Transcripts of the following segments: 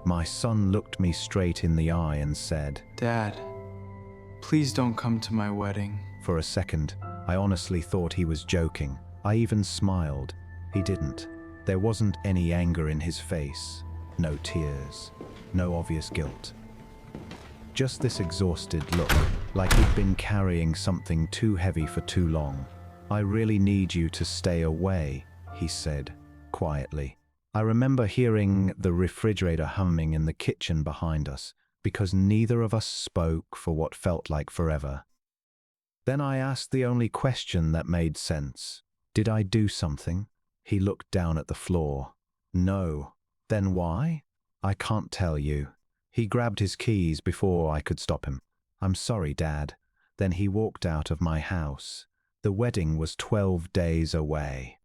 My son looked me straight in the eye and said, "Dad, please don't come to my wedding." For a second, I honestly thought he was joking. I even smiled. He didn't. There wasn't any anger in his face, no tears, no obvious guilt. Just this exhausted look, like he'd been carrying something too heavy for too long. "I really need you to stay away," he said, quietly. I remember hearing the refrigerator humming in the kitchen behind us, because neither of us spoke for what felt like forever. Then I asked the only question that made sense. Did I do something? He looked down at the floor. No. Then why? I can't tell you. He grabbed his keys before I could stop him. "I'm sorry, Dad." Then he walked out of my house. The wedding was 12 days away.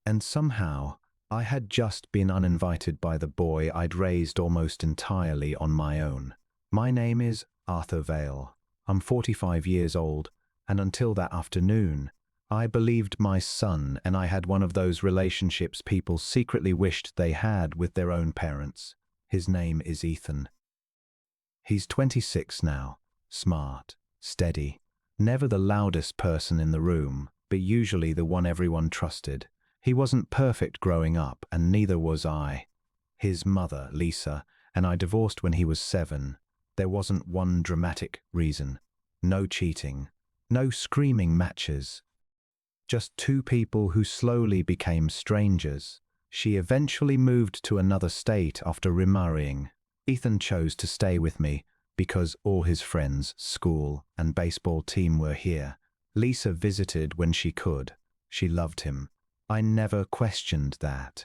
And somehow, I had just been uninvited by the boy I'd raised almost entirely on my own. My name is Arthur Vale. I'm 45 years old, and until that afternoon, I believed my son and I had one of those relationships people secretly wished they had with their own parents. His name is Ethan. He's 26 now, smart, steady, never the loudest person in the room, but usually the one everyone trusted. He wasn't perfect growing up, and neither was I. His mother, Lisa, and I divorced when he was 7. There wasn't one dramatic reason. No cheating. No screaming matches. Just two people who slowly became strangers. She eventually moved to another state after remarrying. Ethan chose to stay with me because all his friends, school, and baseball team were here. Lisa visited when she could. She loved him. I never questioned that.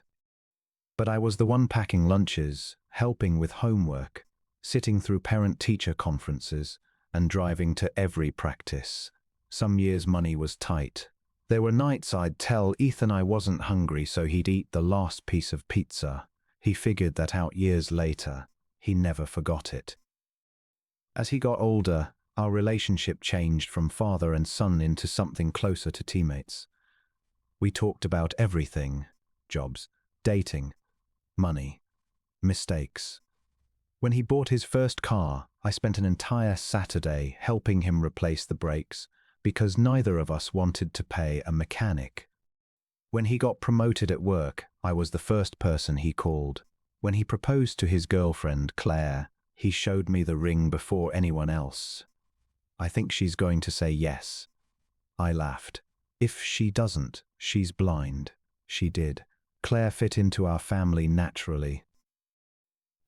But I was the one packing lunches, helping with homework, sitting through parent-teacher conferences, and driving to every practice. Some years money was tight. There were nights I'd tell Ethan I wasn't hungry so he'd eat the last piece of pizza. He figured that out years later. He never forgot it. As he got older, our relationship changed from father and son into something closer to teammates. We talked about everything: jobs, dating, money, mistakes. When he bought his first car, I spent an entire Saturday helping him replace the brakes because neither of us wanted to pay a mechanic. When he got promoted at work, I was the first person he called. When he proposed to his girlfriend, Claire, he showed me the ring before anyone else. "I think she's going to say yes." I laughed. "If she doesn't, she's blind." She did. Claire fit into our family naturally.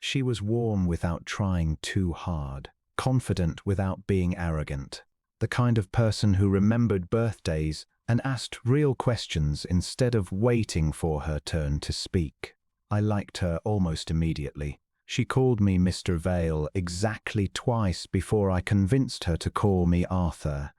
She was warm without trying too hard, confident without being arrogant, the kind of person who remembered birthdays and asked real questions instead of waiting for her turn to speak. I liked her almost immediately. She called me Mr. Vale exactly twice before I convinced her to call me Arthur.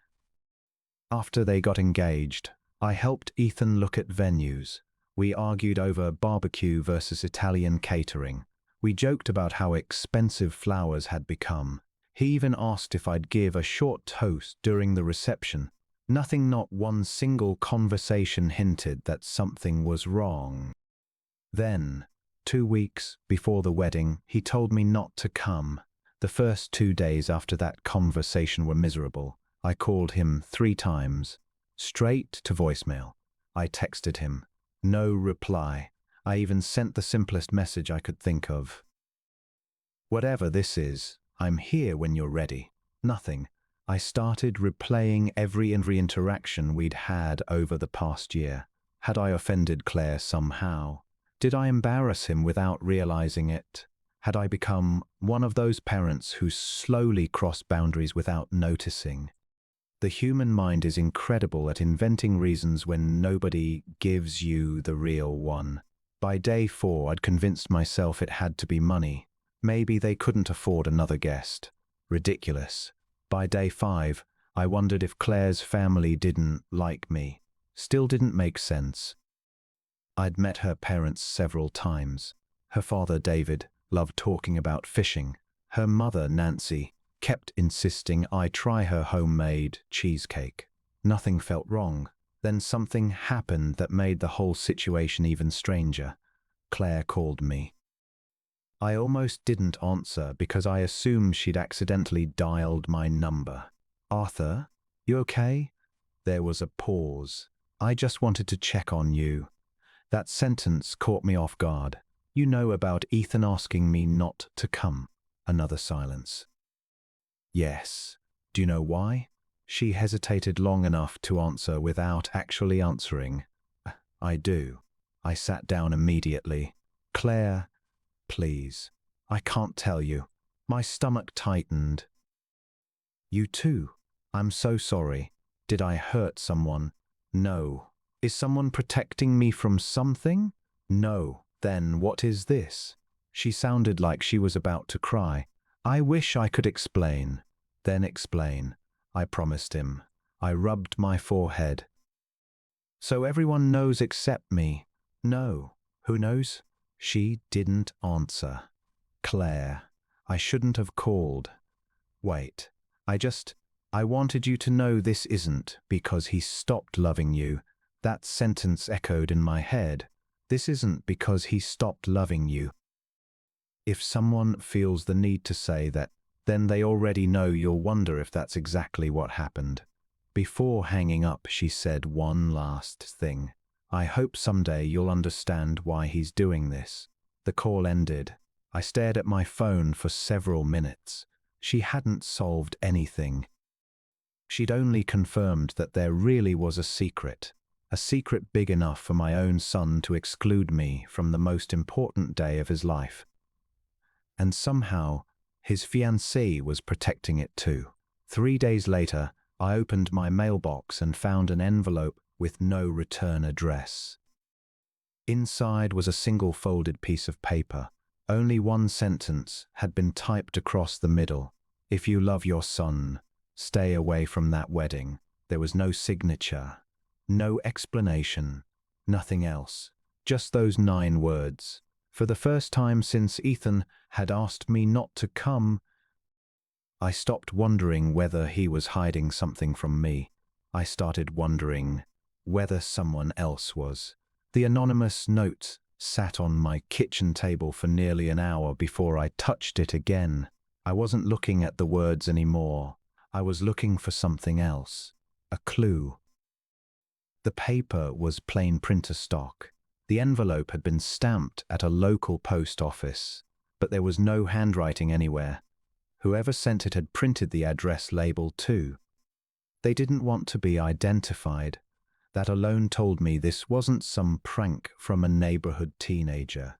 After they got engaged, I helped Ethan look at venues. We argued over barbecue versus Italian catering. We joked about how expensive flowers had become. He even asked if I'd give a short toast during the reception. Not one single conversation hinted that something was wrong. Then, 2 weeks before the wedding, he told me not to come. The first 2 days after that conversation were miserable. I called him 3 times, straight to voicemail. I texted him. No reply. I even sent the simplest message I could think of. "Whatever this is, I'm here when you're ready." Nothing. I started replaying every interaction we'd had over the past year. Had I offended Claire somehow? Did I embarrass him without realizing it? Had I become one of those parents who slowly cross boundaries without noticing? The human mind is incredible at inventing reasons when nobody gives you the real one. By day 4, I'd convinced myself it had to be money. Maybe they couldn't afford another guest. Ridiculous. By day 5, I wondered if Claire's family didn't like me. Still didn't make sense. I'd met her parents several times. Her father, David, loved talking about fishing. Her mother, Nancy, kept insisting I try her homemade cheesecake. Nothing felt wrong. Then something happened that made the whole situation even stranger. Claire called me. I almost didn't answer because I assumed she'd accidentally dialed my number. Arthur, you okay? There was a pause. I just wanted to check on you. That sentence caught me off guard. You know about Ethan asking me not to come. Another silence. Yes. Do you know why? She hesitated long enough to answer without actually answering. I do. I sat down immediately. Claire, please. I can't tell you. My stomach tightened. You too. I'm so sorry. Did I hurt someone? No. Is someone protecting me from something? No. Then what is this? She sounded like she was about to cry. I wish I could explain. Then explain. I promised him. I rubbed my forehead. So everyone knows except me. No. Who knows? She didn't answer. Claire, I shouldn't have called. Wait. I wanted you to know this isn't because he stopped loving you. That sentence echoed in my head. This isn't because he stopped loving you. If someone feels the need to say that, then they already know you'll wonder if that's exactly what happened. Before hanging up, she said one last thing. I hope someday you'll understand why he's doing this. The call ended. I stared at my phone for several minutes. She hadn't solved anything. She'd only confirmed that there really was a secret big enough for my own son to exclude me from the most important day of his life. And somehow, his fiancée was protecting it too. 3 days later, I opened my mailbox and found an envelope with no return address. Inside was a single folded piece of paper. Only one sentence had been typed across the middle. If you love your son, stay away from that wedding. There was no signature, no explanation, nothing else. Just those 9 words. For the first time since Ethan had asked me not to come, I stopped wondering whether he was hiding something from me. I started wondering whether someone else was. The anonymous note sat on my kitchen table for nearly an hour before I touched it again. I wasn't looking at the words anymore. I was looking for something else, a clue. The paper was plain printer stock. The envelope had been stamped at a local post office, but there was no handwriting anywhere. Whoever sent it had printed the address label too. They didn't want to be identified. That alone told me this wasn't some prank from a neighborhood teenager.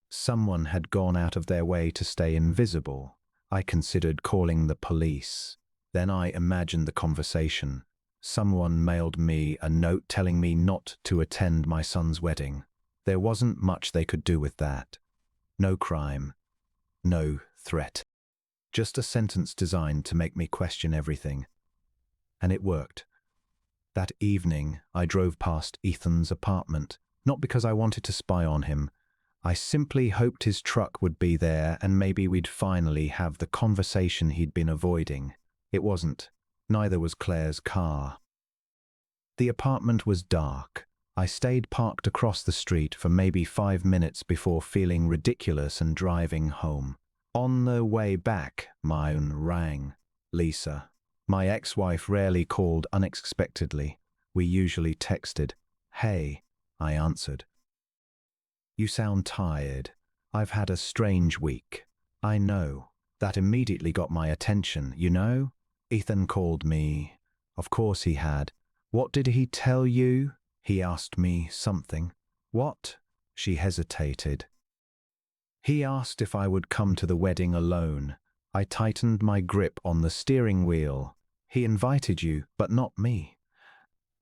Someone had gone out of their way to stay invisible. I considered calling the police. Then I imagined the conversation. Someone mailed me a note telling me not to attend my son's wedding. There wasn't much they could do with that. No crime. No threat. Just a sentence designed to make me question everything. And it worked. That evening, I drove past Ethan's apartment, not because I wanted to spy on him. I simply hoped his truck would be there and maybe we'd finally have the conversation he'd been avoiding. It wasn't. Neither was Claire's car. The apartment was dark. I stayed parked across the street for maybe 5 minutes before feeling ridiculous and driving home. On the way back, my phone rang. Lisa. My ex-wife rarely called unexpectedly. We usually texted. Hey, I answered. You sound tired. I've had a strange week. I know. That immediately got my attention, you know? Ethan called me. Of course he had. What did he tell you? He asked me something. What? She hesitated. He asked if I would come to the wedding alone. I tightened my grip on the steering wheel. He invited you, but not me.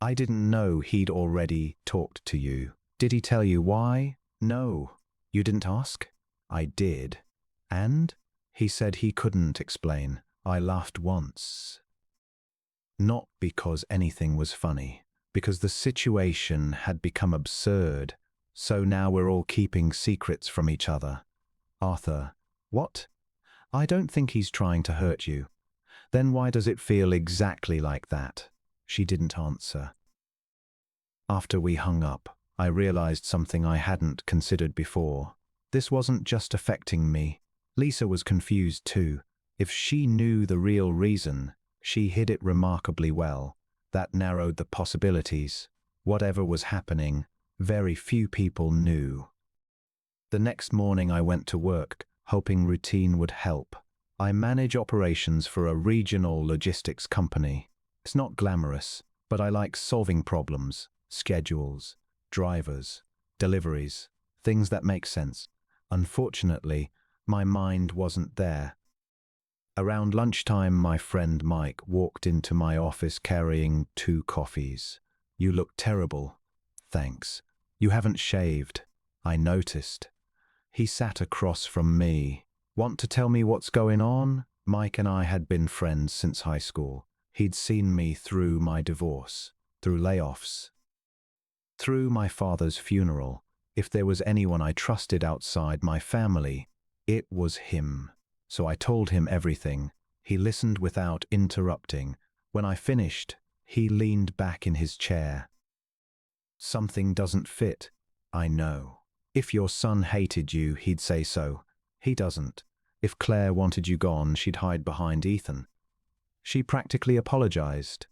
I didn't know he'd already talked to you. Did he tell you why? No. You didn't ask? I did. And? He said he couldn't explain. I laughed once. Not because anything was funny, because the situation had become absurd. So now we're all keeping secrets from each other. Arthur, what? I don't think he's trying to hurt you. Then why does it feel exactly like that? She didn't answer. After we hung up, I realized something I hadn't considered before. This wasn't just affecting me. Lisa was confused too. If she knew the real reason, she hid it remarkably well. That narrowed the possibilities. Whatever was happening, very few people knew. The next morning I went to work, hoping routine would help. I manage operations for a regional logistics company. It's not glamorous, but I like solving problems, schedules, drivers, deliveries, things that make sense. Unfortunately, my mind wasn't there. Around lunchtime, my friend Mike walked into my office carrying 2 coffees. "You look terrible." "Thanks. You haven't shaved." I noticed. He sat across from me. "Want to tell me what's going on?" Mike and I had been friends since high school. He'd seen me through my divorce, through layoffs, through my father's funeral. If there was anyone I trusted outside my family, it was him. So I told him everything. He listened without interrupting. When I finished, he leaned back in his chair. "Something doesn't fit." "I know. If your son hated you, he'd say so. He doesn't. If Claire wanted you gone, she'd hide behind Ethan. She practically apologized."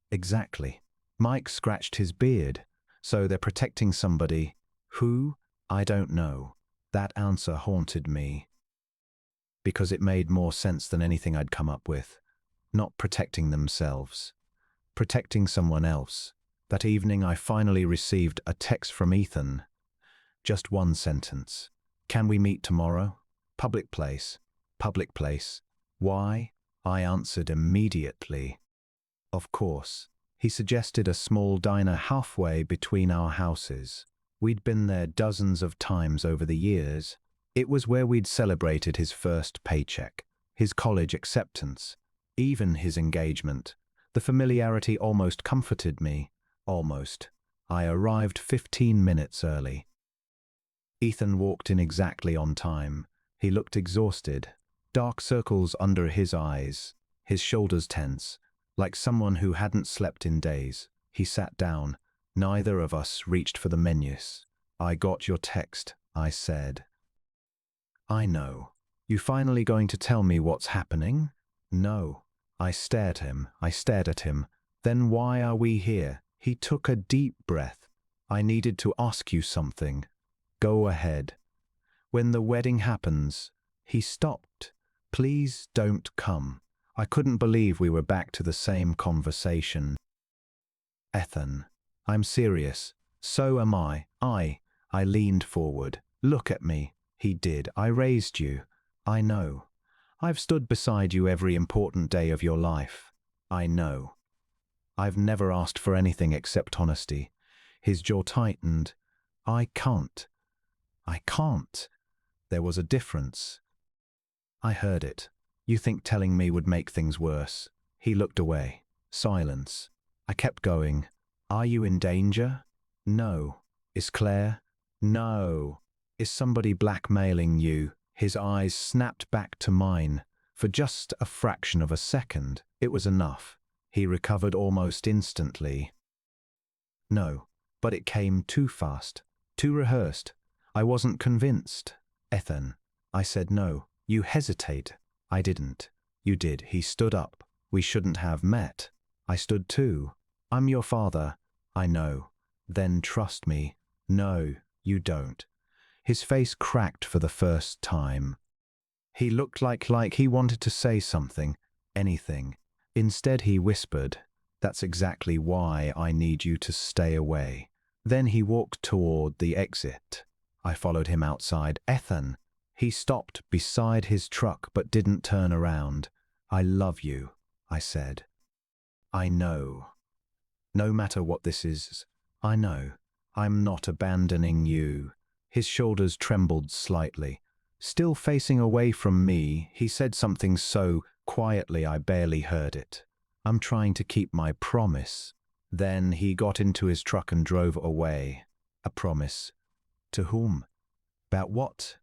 "Exactly." Mike scratched his beard. "So they're protecting somebody. Who? I don't know." That answer haunted me, because it made more sense than anything I'd come up with. Not protecting themselves, protecting someone else. That evening I finally received a text from Ethan. Just one sentence. "Can we meet tomorrow? Public place." Public place. Why? I answered immediately. Of course. He suggested a small diner halfway between our houses. We'd been there dozens of times over the years. It was where we'd celebrated his first paycheck, his college acceptance, even his engagement. The familiarity almost comforted me. Almost. I arrived 15 minutes early. Ethan walked in exactly on time. He looked exhausted, dark circles under his eyes, his shoulders tense, like someone who hadn't slept in days. He sat down. Neither of us reached for the menus. "I got your text," I said. "I know. You finally going to tell me what's happening?" "No." I stared at him. "Then why are we here?" He took a deep breath. "I needed to ask you something." "Go ahead." "When the wedding happens." He stopped. "Please don't come." I couldn't believe we were back to the same conversation. "Ethan, I'm serious." "So am I." I leaned forward. "Look at me." He did. "I raised you." "I know. I've stood beside you every important day of your life." "I know. I've never asked for anything except honesty." His jaw tightened. I can't. There was a difference. I heard it. "You think telling me would make things worse?" He looked away. Silence. I kept going. "Are you in danger?" "No." "Is Claire?" "No." "Is somebody blackmailing you?" His eyes snapped back to mine. For just a fraction of a second, it was enough. He recovered almost instantly. "No." But it came too fast, too rehearsed. I wasn't convinced. "Ethan." I said no. "You hesitate." I didn't. "You did." He stood up. "We shouldn't have met." I stood too. "I'm your father." "I know." "Then trust me." "No, you don't." His face cracked for the first time. He looked like he wanted to say something, anything. Instead he whispered, "That's exactly why I need you to stay away." Then he walked toward the exit. I followed him outside. "Ethan." He stopped beside his truck but didn't turn around. "I love you," I said. "I know. No matter what this is, I know. I'm not abandoning you." His shoulders trembled slightly. Still facing away from me, he said something so quietly I barely heard it. "I'm trying to keep my promise." Then he got into his truck and drove away. A promise. To whom? About what?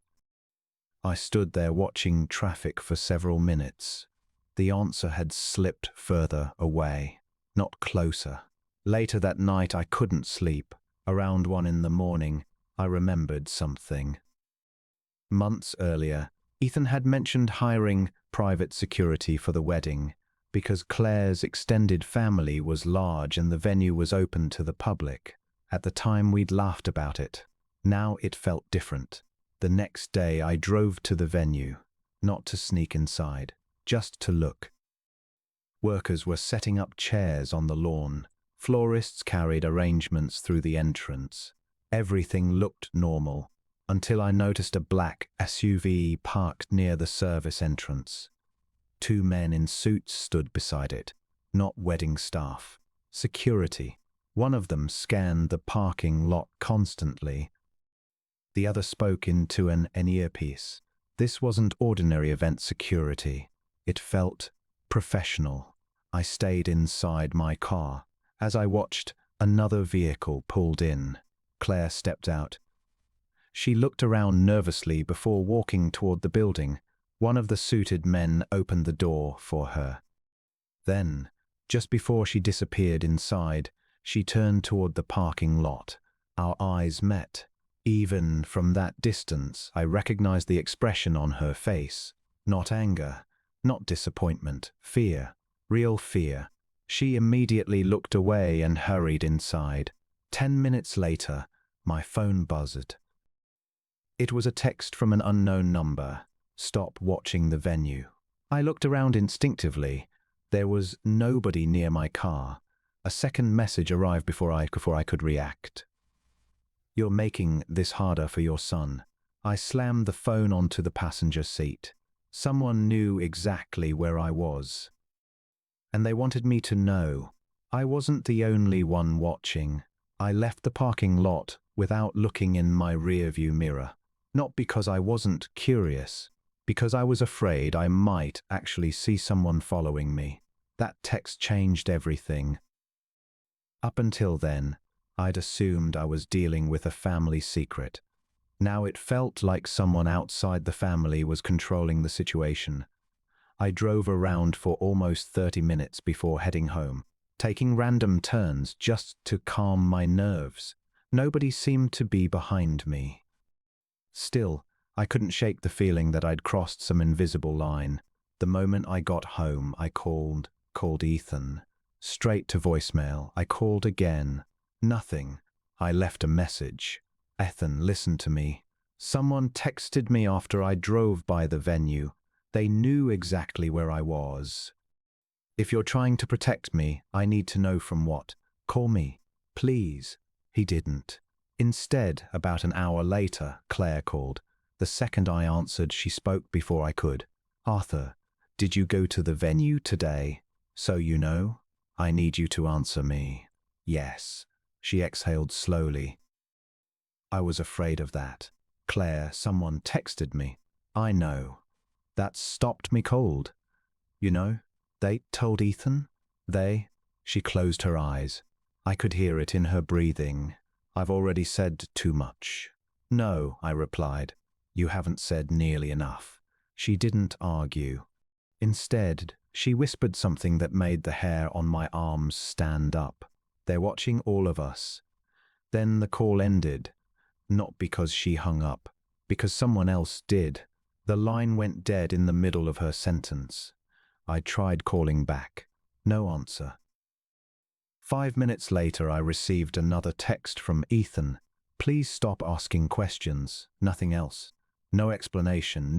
I stood there watching traffic for several minutes. The answer had slipped further away, not closer. Later that night I couldn't sleep. Around 1 in the morning, I remembered something. Months earlier, Ethan had mentioned hiring private security for the wedding because Claire's extended family was large and the venue was open to the public. At the time, we'd laughed about it. Now it felt different. The next day, I drove to the venue, not to sneak inside, just to look. Workers were setting up chairs on the lawn. Florists carried arrangements through the entrance. Everything looked normal, until I noticed a black SUV parked near the service entrance. Two men in suits stood beside it, not wedding staff, security. One of them scanned the parking lot constantly. The other spoke into an earpiece. This wasn't ordinary event security. It felt professional. I stayed inside my car. As I watched, another vehicle pulled in. Claire stepped out. She looked around nervously before walking toward the building. One of the suited men opened the door for her. Then, just before she disappeared inside, she turned toward the parking lot. Our eyes met. Even from that distance, I recognized the expression on her face. Not anger, not disappointment, fear, real fear. She immediately looked away and hurried inside. 10 minutes later, my phone buzzed. It was a text from an unknown number. Stop watching the venue. I looked around instinctively. There was nobody near my car. A second message arrived before I could react. You're making this harder for your son. I slammed the phone onto the passenger seat. Someone knew exactly where I was. And they wanted me to know. I wasn't the only one watching. I left the parking lot without looking in my rearview mirror. Not because I wasn't curious, because I was afraid I might actually see someone following me. That text changed everything. Up until then, I'd assumed I was dealing with a family secret. Now it felt like someone outside the family was controlling the situation. I drove around for almost 30 minutes before heading home, taking random turns just to calm my nerves. Nobody seemed to be behind me. Still, I couldn't shake the feeling that I'd crossed some invisible line. The moment I got home, I called Ethan. Straight to voicemail. I called again. Nothing. I left a message. Ethan listened to me. Someone texted me after I drove by the venue. They knew exactly where I was. If you're trying to protect me, I need to know from what. Call me, please. He didn't. Instead, about an hour later, Claire called. The second I answered, she spoke before I could. Arthur, did you go to the venue today? So you know? I need you to answer me. Yes. She exhaled slowly. I was afraid of that. Claire, someone texted me. I know. That stopped me cold. You know, they told Ethan. She closed her eyes. I could hear it in her breathing. I've already said too much. No, I replied. You haven't said nearly enough. She didn't argue. Instead, she whispered something that made the hair on my arms stand up. They're watching all of us. Then the call ended. Not because she hung up, because someone else did. The line went dead in the middle of her sentence. I tried calling back. No answer. 5 minutes later, I received another text from Ethan. Please stop asking questions. Nothing else. No explanation,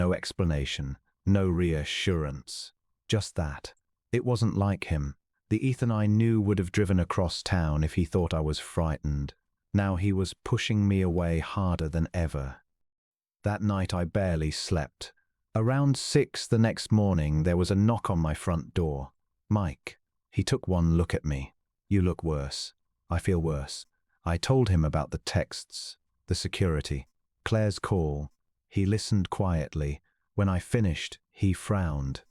no reassurance. Just that. It wasn't like him. The Ethan I knew would have driven across town if he thought I was frightened. Now he was pushing me away harder than ever. That night I barely slept. Around 6 the next morning, there was a knock on my front door. Mike. He took one look at me. You look worse. I feel worse. I told him about the texts, the security, Claire's call. He listened quietly. When I finished, he frowned.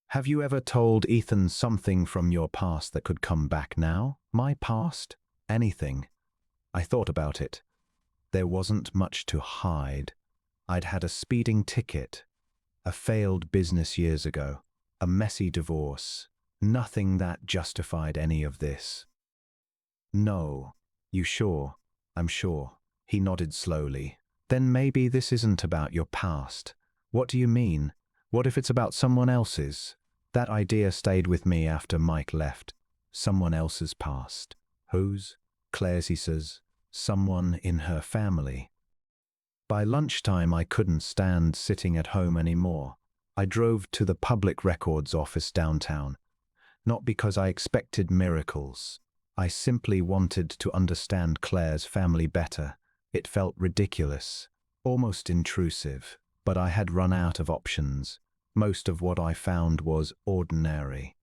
Have you ever told Ethan something from your past that could come back now? My past? Anything. I thought about it. There wasn't much to hide. I'd had a speeding ticket, a failed business years ago, a messy divorce. Nothing that justified any of this. No. You sure? I'm sure. He nodded slowly. Then maybe this isn't about your past. What do you mean? What if it's about someone else's? That idea stayed with me after Mike left. Someone else's past. Whose? Claire's, he says. Someone in her family. By lunchtime, I couldn't stand sitting at home anymore. I drove to the public records office downtown. Not because I expected miracles. I simply wanted to understand Claire's family better. It felt ridiculous, almost intrusive, but I had run out of options. Most of what I found was ordinary.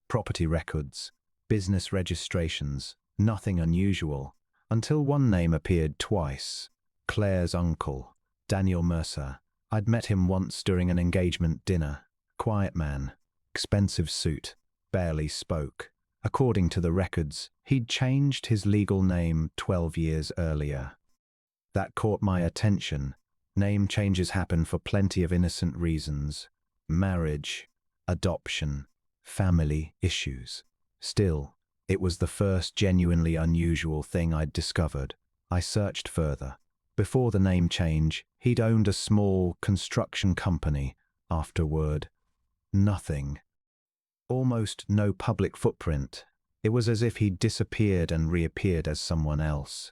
Property records, business registrations, nothing unusual, until one name appeared twice. Claire's uncle, Daniel Mercer. I'd met him once during an engagement dinner. Quiet man, expensive suit, barely spoke. According to the records, he'd changed his legal name 12 years earlier. That caught my attention. Name changes happen for plenty of innocent reasons. Marriage, adoption, family issues. Still, it was the first genuinely unusual thing I'd discovered. I searched further. Before the name change, he'd owned a small construction company. Afterward, nothing. Almost no public footprint. It was as if he'd disappeared and reappeared as someone else.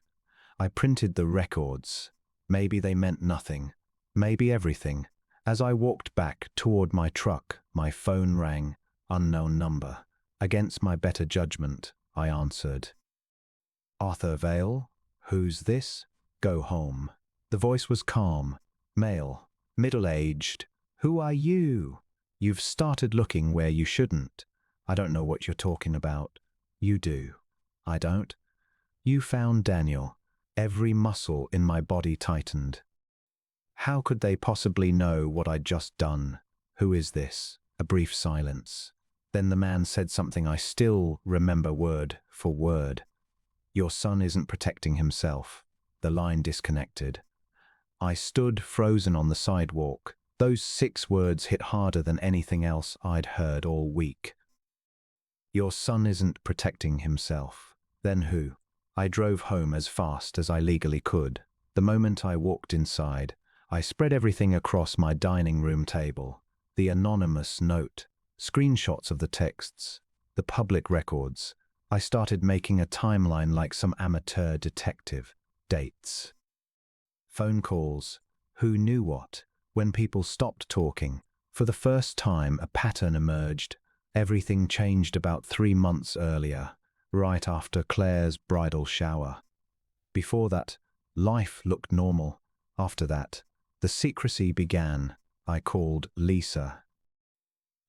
I printed the records. Maybe they meant nothing. Maybe everything. As I walked back toward my truck, my phone rang. Unknown number. Against my better judgment, I answered. Arthur Vale? Who's this? Go home. The voice was calm. Male. Middle-aged. Who are you? You've started looking where you shouldn't. I don't know what you're talking about. You do. I don't. You found Daniel. Every muscle in my body tightened. How could they possibly know what I'd just done? Who is this? A brief silence. Then the man said something I still remember word for word. Your son isn't protecting himself. The line disconnected. I stood frozen on the sidewalk. Those 6 words hit harder than anything else I'd heard all week. Your son isn't protecting himself. Then who? I drove home as fast as I legally could. The moment I walked inside, I spread everything across my dining room table. The anonymous note, screenshots of the texts, the public records. I started making a timeline like some amateur detective. Dates. Phone calls. Who knew what? When people stopped talking. For the first time, a pattern emerged. Everything changed about 3 months earlier, right after Claire's bridal shower. Before that, life looked normal. After that, the secrecy began. I called Lisa.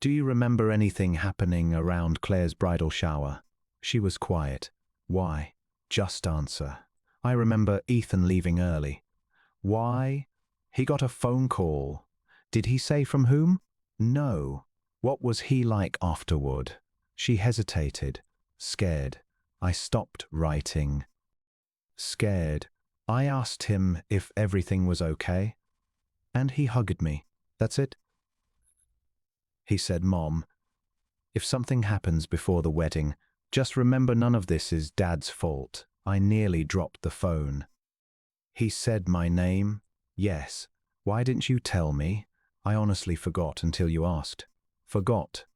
Do you remember anything happening around Claire's bridal shower? She was quiet. Why? Just answer. I remember Ethan leaving early. Why? He got a phone call. Did he say from whom? No. What was he like afterward? She hesitated. Scared. I stopped writing. Scared. I asked him if everything was okay. And he hugged me. That's it? He said, Mom, if something happens before the wedding, just remember none of this is Dad's fault. I nearly dropped the phone. He said my name? Yes. Why didn't you tell me? I honestly forgot until you asked. Forgot.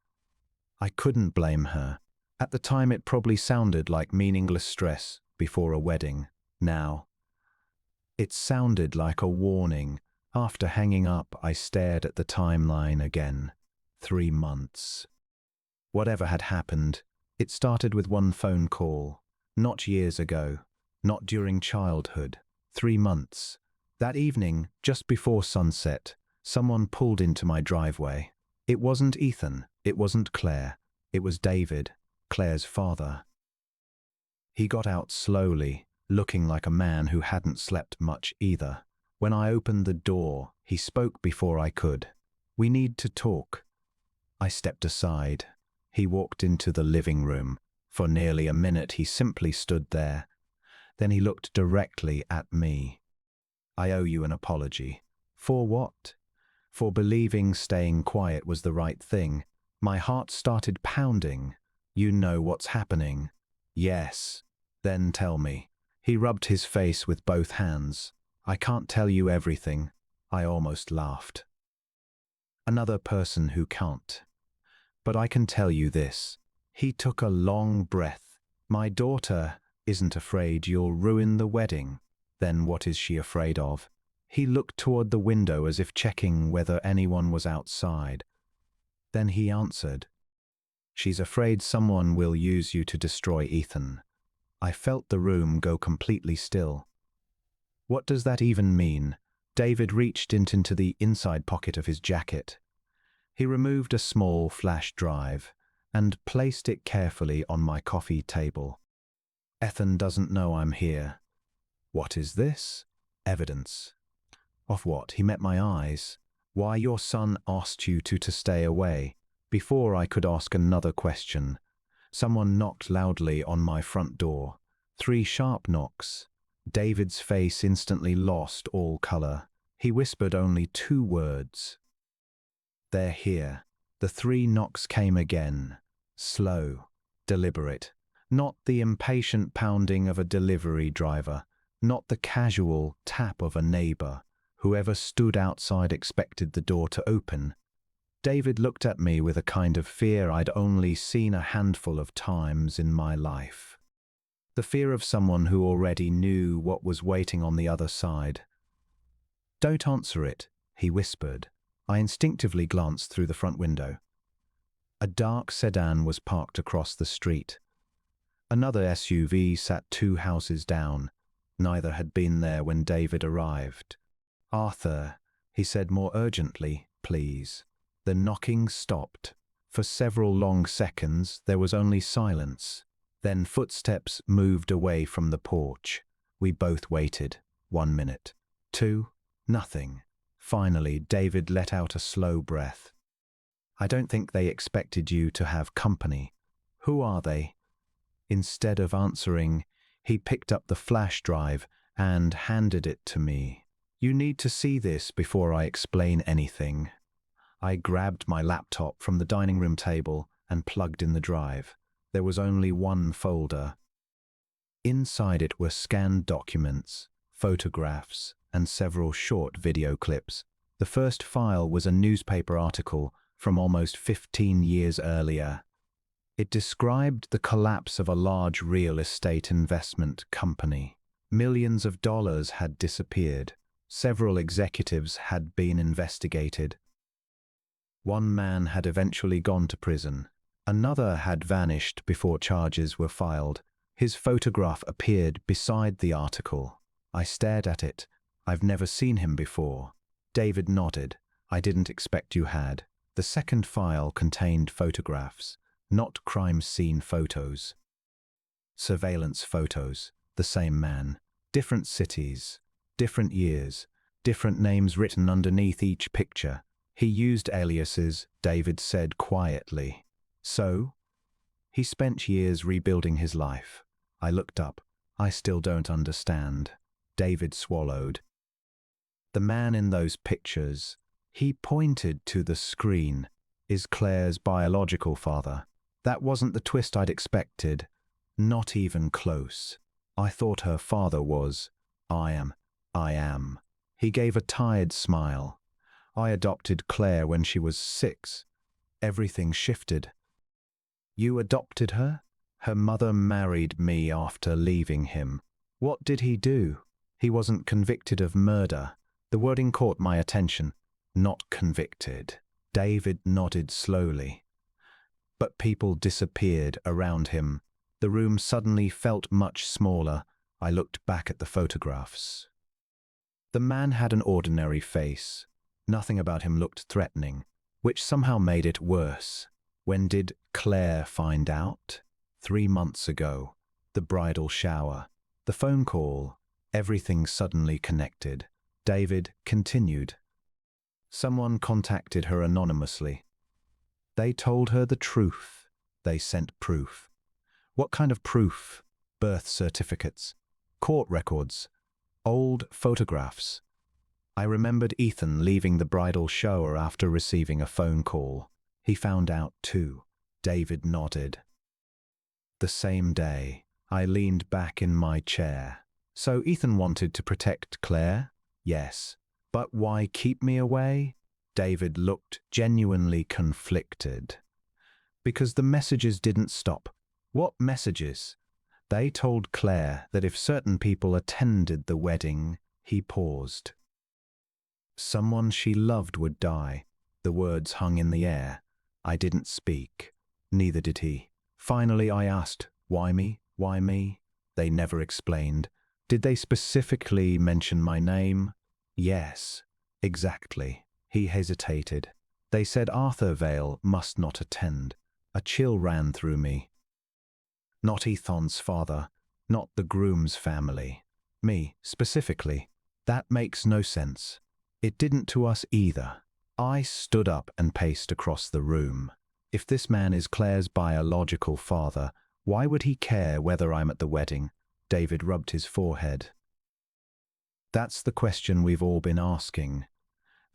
I couldn't blame her. At the time it probably sounded like meaningless stress before a wedding. Now, it sounded like a warning. After hanging up, I stared at the timeline again. 3 months. Whatever had happened, it started with one phone call. Not years ago. Not during childhood. 3 months. That evening, just before sunset, someone pulled into my driveway. It wasn't Ethan. It wasn't Claire. It was David, Claire's father. He got out slowly, looking like a man who hadn't slept much either. When I opened the door, he spoke before I could. We need to talk. I stepped aside. He walked into the living room. For nearly a minute he simply stood there. Then he looked directly at me. I owe you an apology. For what? For believing staying quiet was the right thing. My heart started pounding. You know what's happening. Yes. Then tell me. He rubbed his face with both hands. I can't tell you everything. I almost laughed. Another person who can't. But I can tell you this. He took a long breath. My daughter isn't afraid you'll ruin the wedding. Then what is she afraid of? He looked toward the window as if checking whether anyone was outside. Then he answered, "She's afraid someone will use you to destroy Ethan." I felt the room go completely still. What does that even mean? David reached into the inside pocket of his jacket. He removed a small flash drive and placed it carefully on my coffee table. "Ethan doesn't know I'm here." "What is this?" "Evidence." "Of what?" He met my eyes. "Why your son asked you to stay away." Before I could ask another question, someone knocked loudly on my front door. 3 sharp knocks. David's face instantly lost all color. He whispered only 2 words. "They're here." The 3 knocks came again. Slow, deliberate. Not the impatient pounding of a delivery driver. Not the casual tap of a neighbor. Whoever stood outside expected the door to open. David looked at me with a kind of fear I'd only seen a handful of times in my life. The fear of someone who already knew what was waiting on the other side. "Don't answer it," he whispered. I instinctively glanced through the front window. A dark sedan was parked across the street. Another SUV sat 2 houses down. Neither had been there when David arrived. "Arthur," he said more urgently, "please." The knocking stopped. For several long seconds, there was only silence. Then footsteps moved away from the porch. We both waited. 1 minute. 2. Nothing. Finally, David let out a slow breath. "I don't think they expected you to have company. Who are they?" Instead of answering, he picked up the flash drive and handed it to me. "You need to see this before I explain anything." I grabbed my laptop from the dining room table and plugged in the drive. There was only 1 folder. Inside it were scanned documents, photographs, and several short video clips. The first file was a newspaper article from almost 15 years earlier. It described the collapse of a large real estate investment company. Millions of dollars had disappeared. Several executives had been investigated. 1 man had eventually gone to prison. Another had vanished before charges were filed. His photograph appeared beside the article. I stared at it. "I've never seen him before." David nodded. "I didn't expect you had." The second file contained photographs, not crime scene photos. Surveillance photos. The same man. Different cities. Different years. Different names written underneath each picture. He used aliases, David said quietly. "So?" "He spent years rebuilding his life." I looked up. "I still don't understand." David swallowed. "The man in those pictures," he pointed to the screen, "is Claire's biological father." That wasn't the twist I'd expected. Not even close. I thought her father was. I am. He gave a tired smile. "I adopted Claire when she was 6. Everything shifted." "You adopted her?" "Her mother married me after leaving him." "What did he do?" "He wasn't convicted of murder." The wording caught my attention. "Not convicted." David nodded slowly. But people disappeared around him. The room suddenly felt much smaller. I looked back at the photographs. The man had an ordinary face. Nothing about him looked threatening, which somehow made it worse. When did Claire find out? 3 months ago. The bridal shower. The phone call. Everything suddenly connected. David continued. "Someone contacted her anonymously. They told her the truth. They sent proof." "What kind of proof?" "Birth certificates. Court records. Old photographs." I remembered Ethan leaving the bridal shower after receiving a phone call. He found out too. David nodded. The same day, I leaned back in my chair. "So Ethan wanted to protect Claire?" Yes. But why keep me away? David looked genuinely conflicted. Because the messages didn't stop. What messages? They told Claire that if certain people attended the wedding, he paused. Someone she loved would die. The words hung in the air. I didn't speak. Neither did he. Finally, I asked, why me? Why me? They never explained. Did they specifically mention my name? Yes, exactly. He hesitated. They said Arthur Vale must not attend. A chill ran through me. Not Ethan's father, not the groom's family. Me, specifically. That makes no sense. It didn't to us either. I stood up and paced across the room. If this man is Claire's biological father, why would he care whether I'm at the wedding? David rubbed his forehead. That's the question we've all been asking.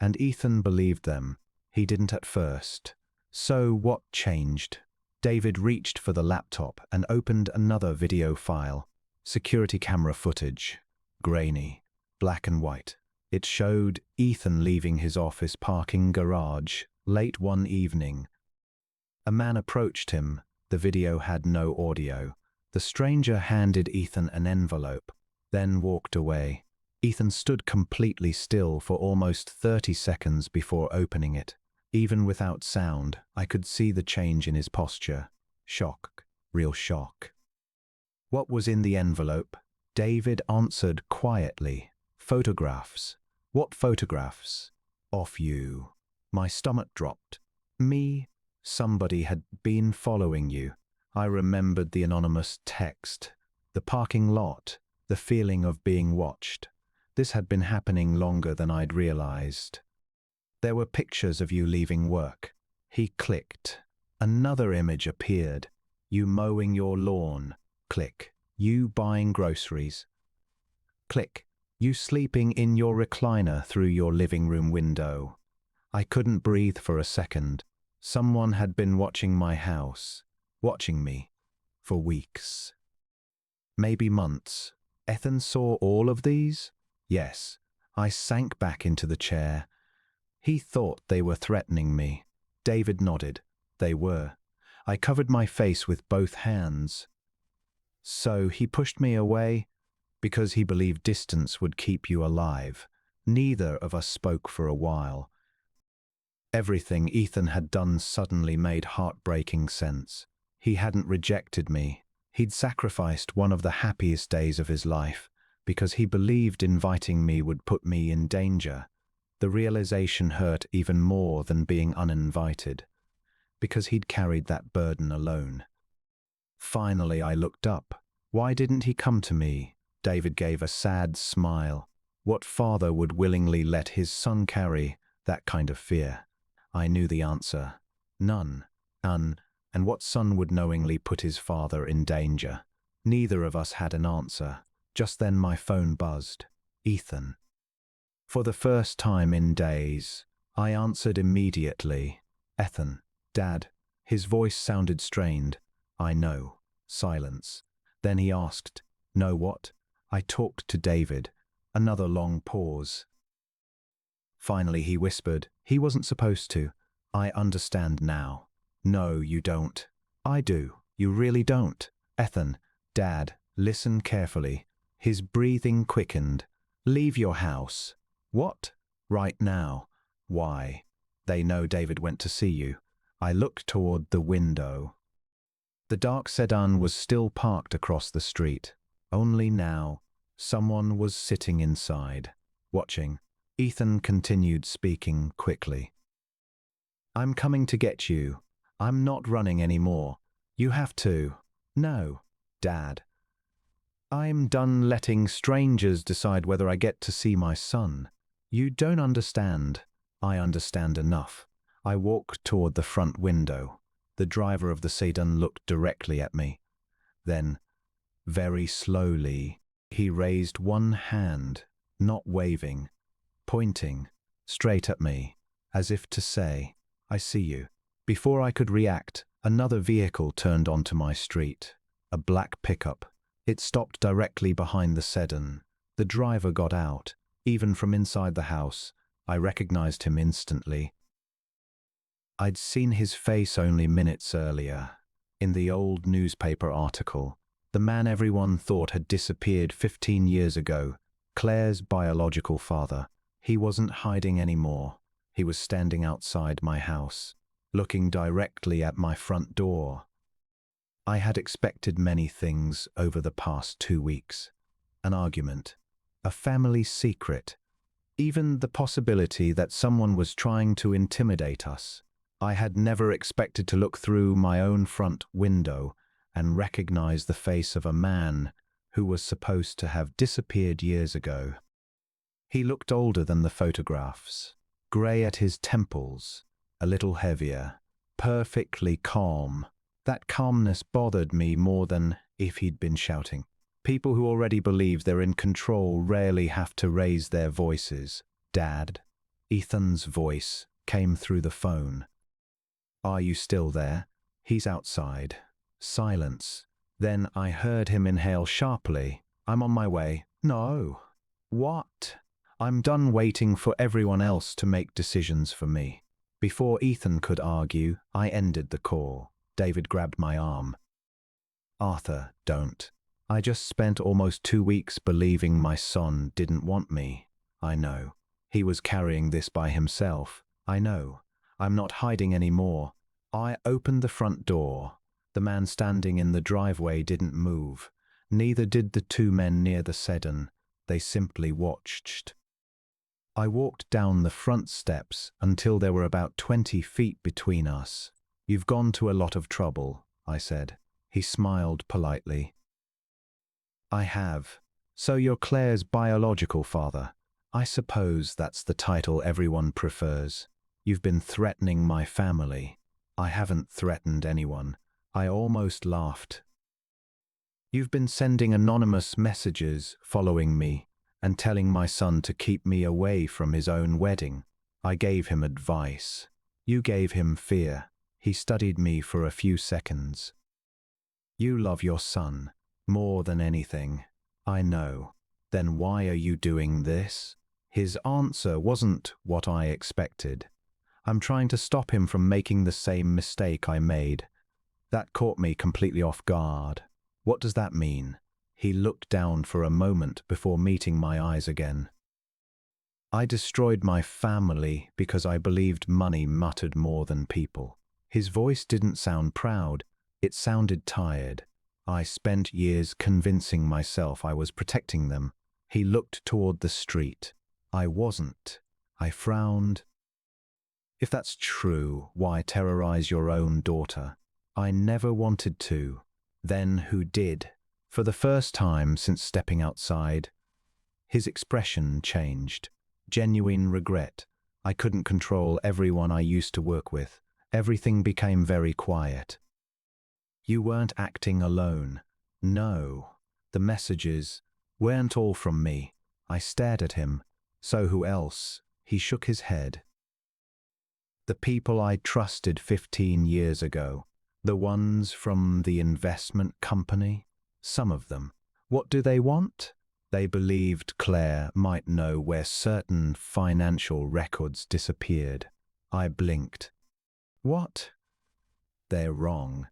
And Ethan believed them. He didn't at first. So what changed? David reached for the laptop and opened another video file. Security camera footage. Grainy. Black and white. It showed Ethan leaving his office parking garage late one evening. A man approached him. The video had no audio. The stranger handed Ethan an envelope, then walked away. Ethan stood completely still for almost 30 seconds before opening it. Even without sound, I could see the change in his posture. Shock. Real shock. What was in the envelope? David answered quietly. Photographs. What photographs? Of you. My stomach dropped. Me? Somebody had been following you. I remembered the anonymous text, the parking lot, the feeling of being watched. This had been happening longer than I'd realized. There were pictures of you leaving work. He clicked. Another image appeared. You mowing your lawn. Click. You buying groceries. Click. You sleeping in your recliner through your living room window. I couldn't breathe for a second. Someone had been watching my house, watching me, for weeks. Maybe months. Ethan saw all of these? Yes. I sank back into the chair. He thought they were threatening me. David nodded. They were. I covered my face with both hands. So he pushed me away because he believed distance would keep you alive. Neither of us spoke for a while. Everything Ethan had done suddenly made heartbreaking sense. He hadn't rejected me. He'd sacrificed one of the happiest days of his life because he believed inviting me would put me in danger. The realization hurt even more than being uninvited, because he'd carried that burden alone. Finally, I looked up. Why didn't he come to me? David gave a sad smile. What father would willingly let his son carry that kind of fear? I knew the answer. None. And what son would knowingly put his father in danger? Neither of us had an answer. Just then my phone buzzed. Ethan. For the first time in days, I answered immediately. Ethan. Dad. His voice sounded strained. I know. Silence. Then he asked, know what? I talked to David. Another long pause. Finally he whispered, he wasn't supposed to. I understand now. No, you don't. I do. You really don't. Ethan. Dad, listen carefully. His breathing quickened. Leave your house. What? Right now. Why? They know David went to see you. I looked toward the window. The dark sedan was still parked across the street. Only now, someone was sitting inside, watching. Ethan continued speaking quickly. I'm coming to get you. I'm not running anymore. You have to. No, Dad. I'm done letting strangers decide whether I get to see my son. You don't understand. I understand enough. I walked toward the front window. The driver of the sedan looked directly at me. Then, very slowly, he raised one hand, not waving, pointing straight at me, as if to say, I see you. Before I could react, another vehicle turned onto my street, a black pickup. It stopped directly behind the sedan. The driver got out. Even from inside the house, I recognized him instantly. I'd seen his face only minutes earlier, in the old newspaper article. The man everyone thought had disappeared 15 years ago, Claire's biological father. He wasn't hiding anymore. He was standing outside my house, looking directly at my front door. I had expected many things over the past 2 weeks. An argument, a family secret, even the possibility that someone was trying to intimidate us. I had never expected to look through my own front window and recognize the face of a man who was supposed to have disappeared years ago. He looked older than the photographs, grey at his temples, a little heavier, perfectly calm. That calmness bothered me more than if he'd been shouting. People who already believe they're in control rarely have to raise their voices. "Dad?" Ethan's voice came through the phone. "Are you still there?" "He's outside." Silence. Then I heard him inhale sharply. "I'm on my way." "No." "What?" "I'm done waiting for everyone else to make decisions for me." Before Ethan could argue, I ended the call. David grabbed my arm. "Arthur, don't. I just spent almost 2 weeks believing my son didn't want me. I know. He was carrying this by himself. I know. I'm not hiding anymore." I opened the front door. The man standing in the driveway didn't move. Neither did the 2 men near the sedan. They simply watched. I walked down the front steps until there were about 20 feet between us. "You've gone to a lot of trouble," I said. He smiled politely. "I have. So you're Claire's biological father. I suppose that's the title everyone prefers. You've been threatening my family." "I haven't threatened anyone." I almost laughed. "You've been sending anonymous messages following me and telling my son to keep me away from his own wedding. I gave him advice. You gave him fear. He studied me for a few seconds." "You love your son more than anything." "I know. Then why are you doing this?" His answer wasn't what I expected. "I'm trying to stop him from making the same mistake I made." That caught me completely off guard. "What does that mean?" He looked down for a moment before meeting my eyes again. "I destroyed my family because I believed money mattered more than people." His voice didn't sound proud. It sounded tired. "I spent years convincing myself I was protecting them." He looked toward the street. "I wasn't." I frowned. "If that's true, why terrorize your own daughter?" "I never wanted to." "Then who did?" For the first time since stepping outside, his expression changed. Genuine regret. I couldn't control everyone I used to work with. Everything became very quiet. "You weren't acting alone." "No. The messages weren't all from me." I stared at him. "So who else?" He shook his head. "The people I trusted 15 years ago. The ones from the investment company. Some of them. What do they want?" "They believed Claire might know where certain financial records disappeared." I blinked. "What?" "They're wrong."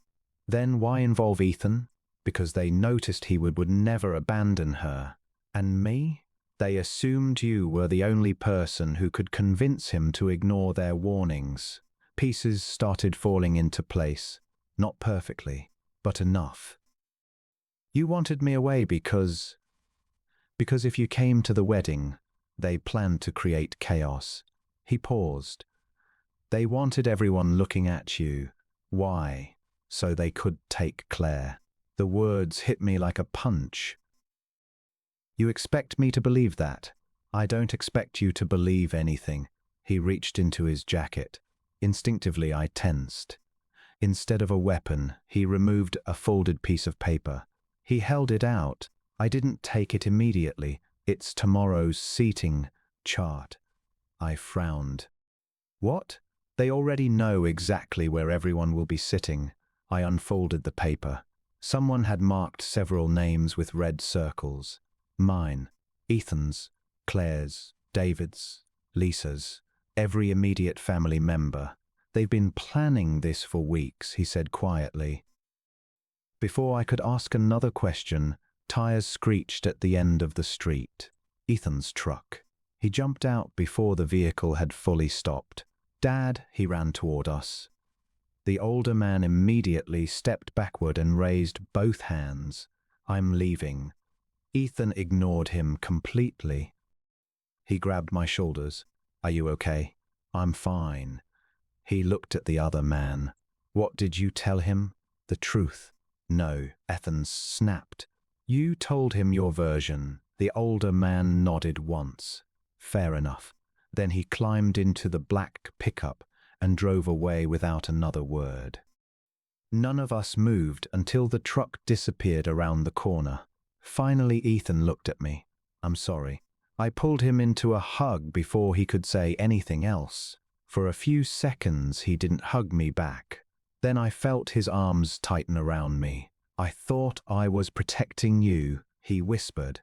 "Then why involve Ethan?" "Because they noticed he would never abandon her." "And me?" "They assumed you were the only person who could convince him to ignore their warnings." Pieces started falling into place. Not perfectly, but enough. "You wanted me away because if you came to the wedding, they planned to create chaos." He paused. "They wanted everyone looking at you." "Why?" "So they could take Claire." The words hit me like a punch. "You expect me to believe that?" "I don't expect you to believe anything." He reached into his jacket. Instinctively, I tensed. Instead of a weapon, he removed a folded piece of paper. He held it out. I didn't take it immediately. "It's tomorrow's seating chart." I frowned. "What?" "They already know exactly where everyone will be sitting." I unfolded the paper. Someone had marked several names with red circles. Mine, Ethan's, Claire's, David's, Lisa's, every immediate family member. They've been planning this for weeks, he said quietly. Before I could ask another question, tires screeched at the end of the street. Ethan's truck. He jumped out before the vehicle had fully stopped. "Dad," he ran toward us. The older man immediately stepped backward and raised both hands. "I'm leaving." Ethan ignored him completely. He grabbed my shoulders. "Are you okay?" "I'm fine." He looked at the other man. "What did you tell him?" "The truth." "No," Ethan snapped. "You told him your version." The older man nodded once. "Fair enough." Then he climbed into the black pickup and drove away without another word. None of us moved until the truck disappeared around the corner. Finally, Ethan looked at me. "I'm sorry." I pulled him into a hug before he could say anything else. For a few seconds, he didn't hug me back. Then I felt his arms tighten around me. "I thought I was protecting you," he whispered.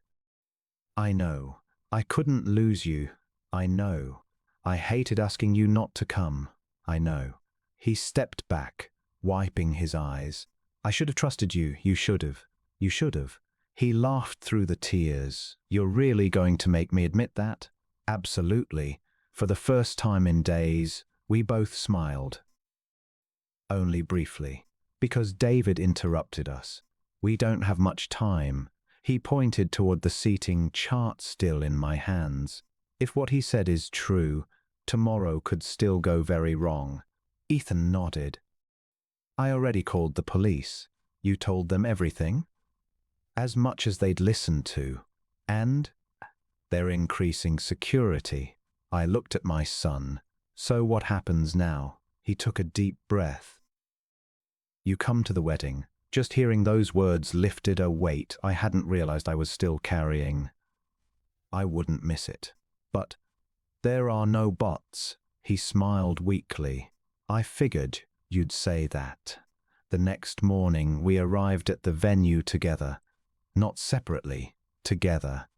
"I know. I couldn't lose you. I know. I hated asking you not to come. I know." He stepped back, wiping his eyes. "I should have trusted you. You should have. You should have." He laughed through the tears. "You're really going to make me admit that?" "Absolutely." For the first time in days, we both smiled. Only briefly, because David interrupted us. "We don't have much time." He pointed toward the seating chart still in my hands. "If what he said is true, tomorrow could still go very wrong." Ethan nodded. "I already called the police." "You told them everything?" "As much as they'd listen to. And they're increasing security." I looked at my son. "So what happens now?" He took a deep breath. "You come to the wedding." Just hearing those words lifted a weight I hadn't realized I was still carrying. "I wouldn't miss it." "But there are no buts." He smiled weakly. "I figured you'd say that." The next morning we arrived at the venue together. Not separately, together.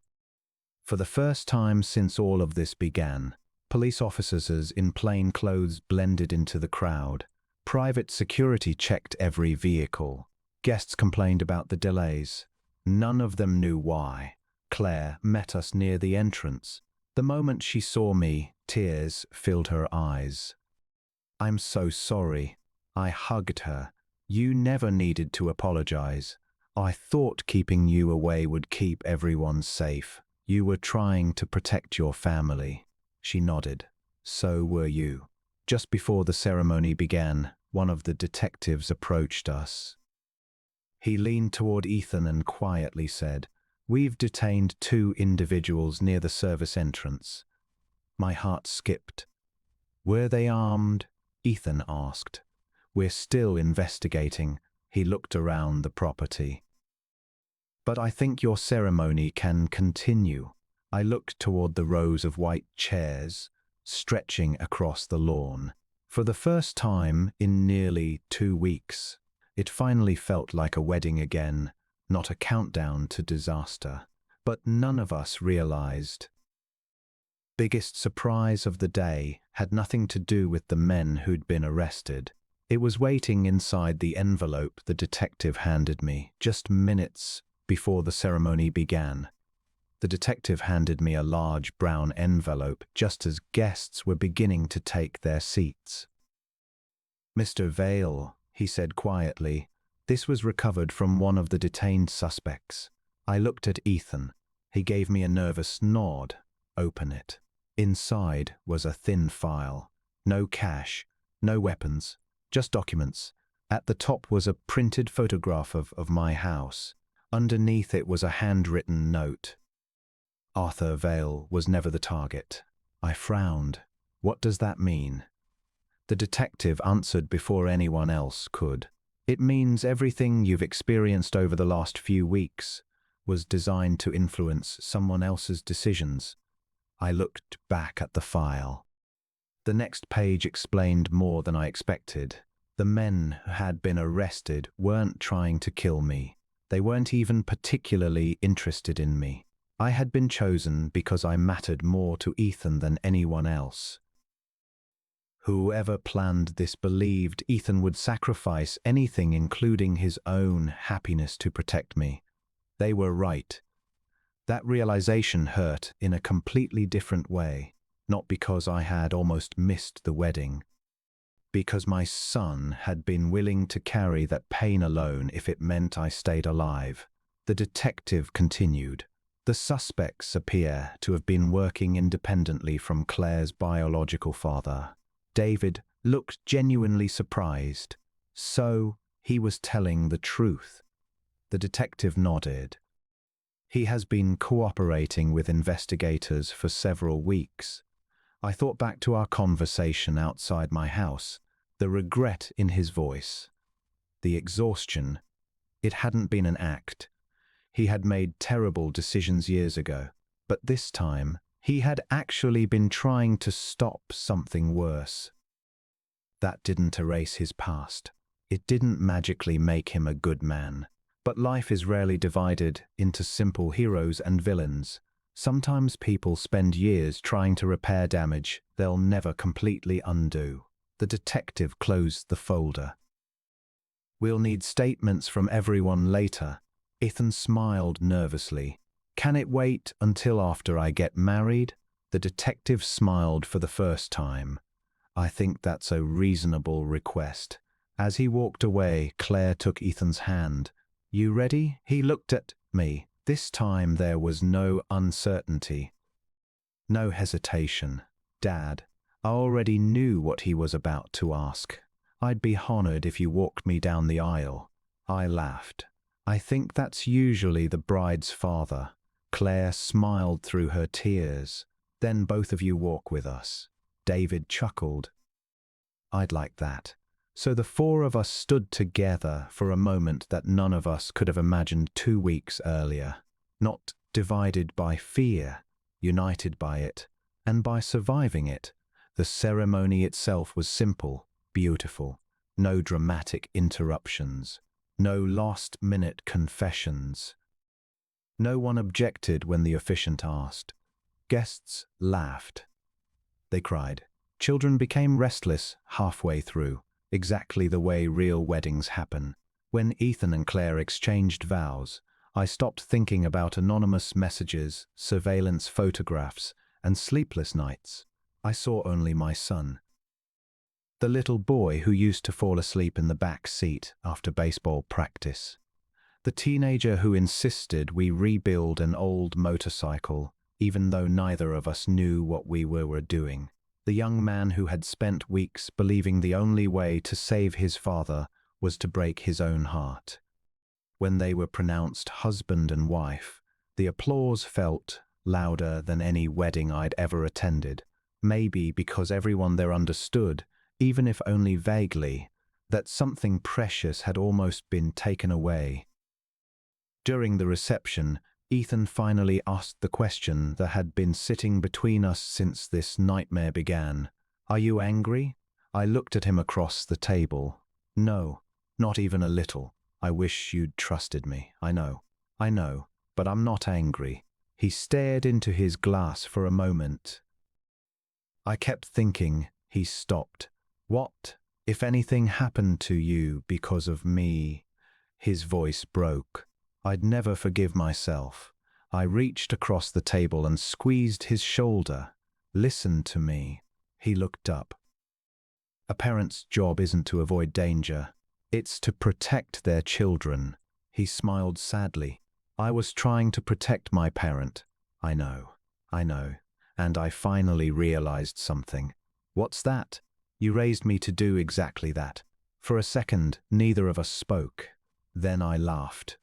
For the first time since all of this began, police officers in plain clothes blended into the crowd. Private security checked every vehicle. Guests complained about the delays. None of them knew why. Claire met us near the entrance. The moment she saw me, tears filled her eyes. "I'm so sorry." I hugged her. "You never needed to apologize. I thought keeping you away would keep everyone safe. You were trying to protect your family." She nodded. "So were you." Just before the ceremony began, one of the detectives approached us. He leaned toward Ethan and quietly said, "We've detained 2 individuals near the service entrance." My heart skipped. "Were they armed?" Ethan asked. "We're still investigating." He looked around the property. "But I think your ceremony can continue." I looked toward the rows of white chairs stretching across the lawn. For the first time in nearly 2 weeks, it finally felt like a wedding again, not a countdown to disaster. But none of us realized. Biggest surprise of the day had nothing to do with the men who'd been arrested. It was waiting inside the envelope the detective handed me just minutes before the ceremony began. The detective handed me a large brown envelope just as guests were beginning to take their seats. "Mr. Vale," he said quietly, "this was recovered from one of the detained suspects." I looked at Ethan. He gave me a nervous nod. "Open it." Inside was a thin file. No cash, no weapons, just documents. At the top was a printed photograph of my house. Underneath it was a handwritten note. "Arthur Vale was never the target." I frowned. "What does that mean?" The detective answered before anyone else could. "It means everything you've experienced over the last few weeks was designed to influence someone else's decisions." I looked back at the file. The next page explained more than I expected. The men who had been arrested weren't trying to kill me. They weren't even particularly interested in me. I had been chosen because I mattered more to Ethan than anyone else. Whoever planned this believed Ethan would sacrifice anything, including his own happiness, to protect me. They were right. That realization hurt in a completely different way, not because I had almost missed the wedding, because my son had been willing to carry that pain alone if it meant I stayed alive. The detective continued. The suspects appear to have been working independently from Claire's biological father. David looked genuinely surprised. So he was telling the truth. The detective nodded. He has been cooperating with investigators for several weeks. I thought back to our conversation outside my house, the regret in his voice, the exhaustion. It hadn't been an act. He had made terrible decisions years ago, but this time he had actually been trying to stop something worse. That didn't erase his past. It didn't magically make him a good man. But life is rarely divided into simple heroes and villains. Sometimes people spend years trying to repair damage they'll never completely undo. The detective closed the folder. We'll need statements from everyone later. Ethan smiled nervously. Can it wait until after I get married? The detective smiled for the first time. I think that's a reasonable request. As he walked away, Claire took Ethan's hand. You ready? He looked at me. This time there was no uncertainty, no hesitation. Dad, I already knew what he was about to ask. I'd be honored if you walked me down the aisle. I laughed. I think that's usually the bride's father. Claire smiled through her tears. Then both of you walk with us. David chuckled. I'd like that. So the four of us stood together for a moment that none of us could have imagined 2 weeks earlier. Not divided by fear, united by it, and by surviving it. The ceremony itself was simple, beautiful. No dramatic interruptions. No last-minute confessions. No one objected when the officiant asked. Guests laughed. They cried. Children became restless halfway through. Exactly the way real weddings happen. When Ethan and Claire exchanged vows, I stopped thinking about anonymous messages, surveillance photographs, and sleepless nights. I saw only my son. The little boy who used to fall asleep in the back seat after baseball practice. The teenager who insisted we rebuild an old motorcycle, even though neither of us knew what we were doing. The young man who had spent weeks believing the only way to save his father was to break his own heart. When they were pronounced husband and wife, the applause felt louder than any wedding I'd ever attended. Maybe because everyone there understood, even if only vaguely, that something precious had almost been taken away. During the reception, Ethan finally asked the question that had been sitting between us since this nightmare began. Are you angry? I looked at him across the table. No, not even a little. I wish you'd trusted me. I know, but I'm not angry. He stared into his glass for a moment. I kept thinking. He stopped. What, if anything, happened to you because of me? His voice broke. I'd never forgive myself. I reached across the table and squeezed his shoulder. Listen to me. He looked up. A parent's job isn't to avoid danger. It's to protect their children. He smiled sadly. I was trying to protect my parent. I know. And I finally realized something. What's that? You raised me to do exactly that. For a second, neither of us spoke. Then I laughed.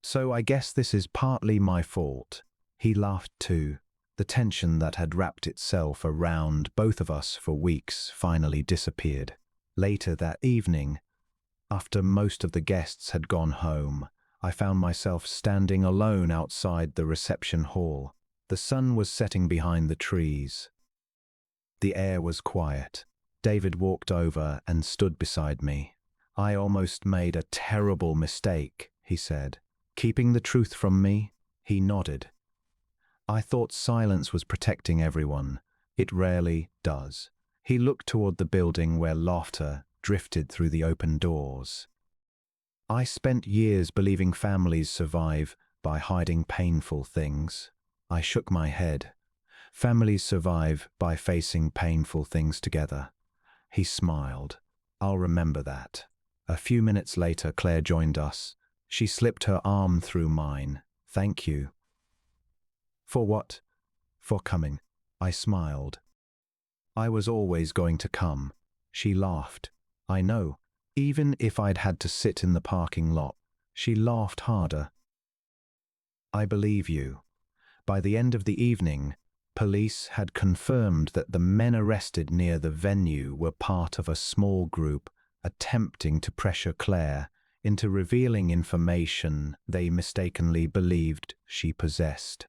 So I guess this is partly my fault. He laughed too. The tension that had wrapped itself around both of us for weeks finally disappeared. Later that evening, after most of the guests had gone home, I found myself standing alone outside the reception hall. The sun was setting behind the trees. The air was quiet. David walked over and stood beside me. I almost made a terrible mistake, he said. Keeping the truth from me? He nodded. I thought silence was protecting everyone. It rarely does. He looked toward the building where laughter drifted through the open doors. I spent years believing families survive by hiding painful things. I shook my head. Families survive by facing painful things together. He smiled. I'll remember that. A few minutes later, Claire joined us. She slipped her arm through mine. Thank you. For what? For coming. I smiled. I was always going to come. She laughed. I know. Even if I'd had to sit in the parking lot. She laughed harder. I believe you. By the end of the evening, police had confirmed that the men arrested near the venue were part of a small group attempting to pressure Claire into revealing information they mistakenly believed she possessed.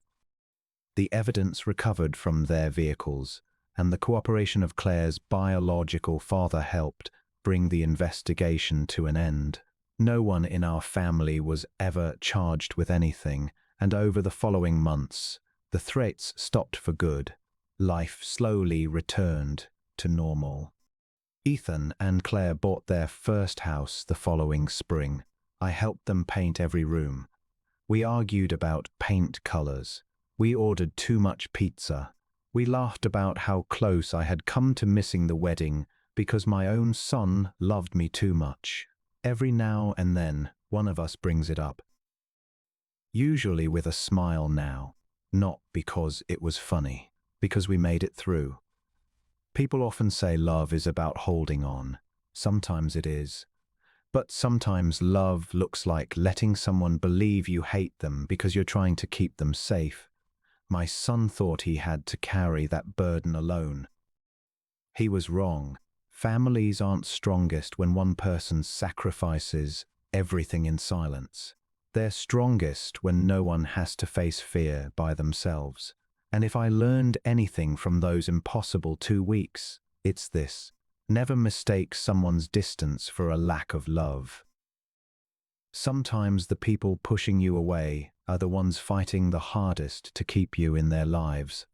The evidence recovered from their vehicles and the cooperation of Claire's biological father helped bring the investigation to an end. No one in our family was ever charged with anything, and over the following months, the threats stopped for good. Life slowly returned to normal. Ethan and Claire bought their first house the following spring. I helped them paint every room. We argued about paint colors. We ordered too much pizza. We laughed about how close I had come to missing the wedding because my own son loved me too much. Every now and then, one of us brings it up. Usually with a smile now, not because it was funny, because we made it through. People often say love is about holding on. Sometimes it is. But sometimes love looks like letting someone believe you hate them because you're trying to keep them safe. My son thought he had to carry that burden alone. He was wrong. Families aren't strongest when one person sacrifices everything in silence. They're strongest when no one has to face fear by themselves. And if I learned anything from those impossible 2 weeks, it's this: never mistake someone's distance for a lack of love. Sometimes the people pushing you away are the ones fighting the hardest to keep you in their lives.